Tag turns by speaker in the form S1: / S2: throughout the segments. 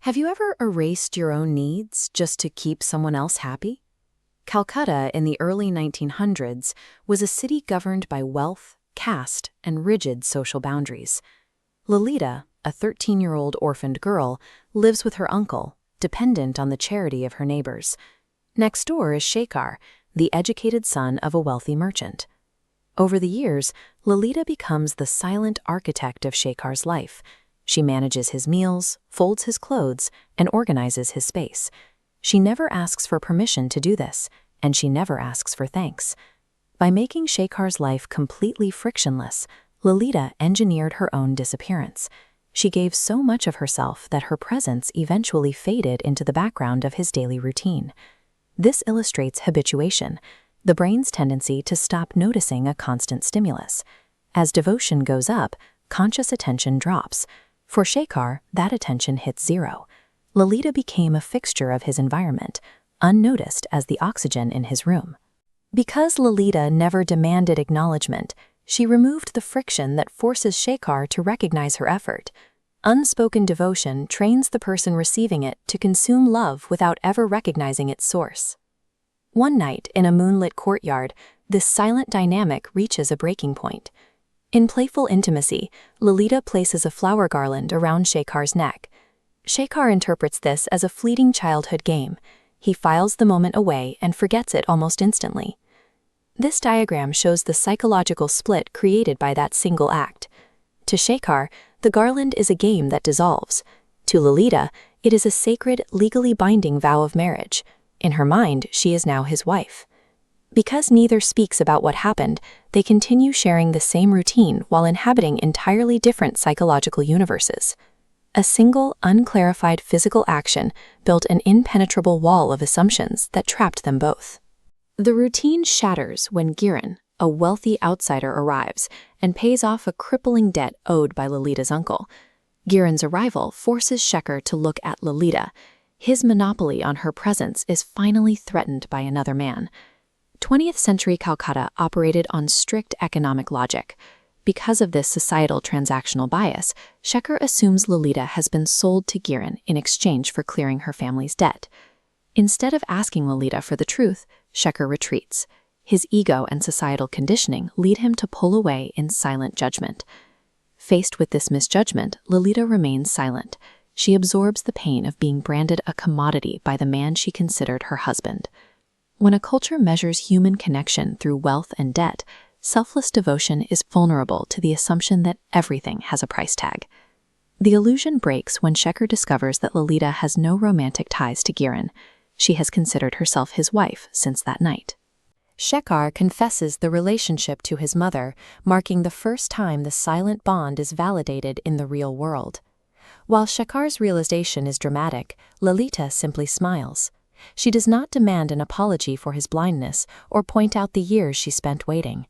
S1: Have you ever erased your own needs just to keep someone else happy? Calcutta in the early 1900s was a city governed by wealth, caste, and rigid social boundaries. Lalita, a 13-year-old orphaned girl, lives with her uncle, dependent on the charity of her neighbors. Next door is Shekhar, the educated son of a wealthy merchant. Over the years, Lalita becomes the silent architect of Shekhar's life. She manages his meals, folds his clothes, and organizes his space. She never asks for permission to do this, and she never asks for thanks. By making Shekhar's life completely frictionless, Lalita engineered her own disappearance. She gave so much of herself that her presence eventually faded into the background of his daily routine. This illustrates habituation, the brain's tendency to stop noticing a constant stimulus. As devotion goes up, conscious attention drops. For Shekhar, that attention hits zero. Lalita became a fixture of his environment, unnoticed as the oxygen in his room. Because Lalita never demanded acknowledgement, she removed the friction that forces Shekhar to recognize her effort. Unspoken devotion trains the person receiving it to consume love without ever recognizing its source. One night, in a moonlit courtyard, this silent dynamic reaches a breaking point. In playful intimacy, Lalita places a flower garland around Shekhar's neck. Shekhar interprets this as a fleeting childhood game. He files the moment away and forgets it almost instantly. This diagram shows the psychological split created by that single act. To Shekhar, the garland is a game that dissolves. To Lalita, it is a sacred, legally binding vow of marriage. In her mind, she is now his wife. Because neither speaks about what happened, they continue sharing the same routine while inhabiting entirely different psychological universes. A single, unclarified physical action built an impenetrable wall of assumptions that trapped them both. The routine shatters when Giran, a wealthy outsider, arrives and pays off a crippling debt owed by Lalita's uncle. Giran's arrival forces Shekhar to look at Lalita. His monopoly on her presence is finally threatened by another man. 20th century Calcutta operated on strict economic logic. Because of this societal transactional bias, Shekhar assumes Lalita has been sold to Giran in exchange for clearing her family's debt. Instead of asking Lalita for the truth, Shekhar retreats. His ego and societal conditioning lead him to pull away in silent judgment. Faced with this misjudgment, Lalita remains silent. She absorbs the pain of being branded a commodity by the man she considered her husband. When a culture measures human connection through wealth and debt, selfless devotion is vulnerable to the assumption that everything has a price tag. The illusion breaks when Shekhar discovers that Lalita has no romantic ties to Giran. She has considered herself his wife since that night. Shekhar confesses the relationship to his mother, marking the first time the silent bond is validated in the real world. While Shekhar's realization is dramatic, Lalita simply smiles. She does not demand an apology for his blindness or point out the years she spent waiting.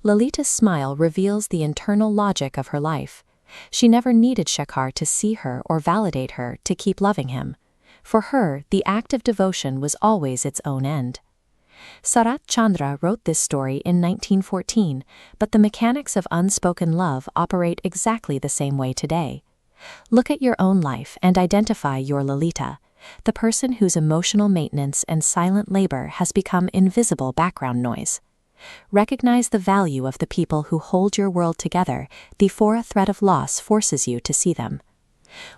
S1: Lalita's smile reveals the internal logic of her life. She never needed Shekhar to see her or validate her to keep loving him. For her, the act of devotion was always its own end. Sarat Chandra wrote this story in 1914, but the mechanics of unspoken love operate exactly the same way today. Look at your own life and identify your Lalita, the person whose emotional maintenance and silent labor has become invisible background noise. Recognize the value of the people who hold your world together before a threat of loss forces you to see them.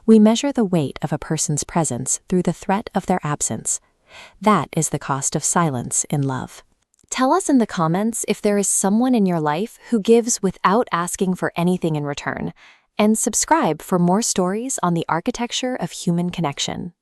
S1: We measure the weight of a person's presence through the threat of their absence. That is the cost of silence in love. Tell us in the comments if there is someone in your life who gives without asking for anything in return, and subscribe for more stories on the architecture of human connection.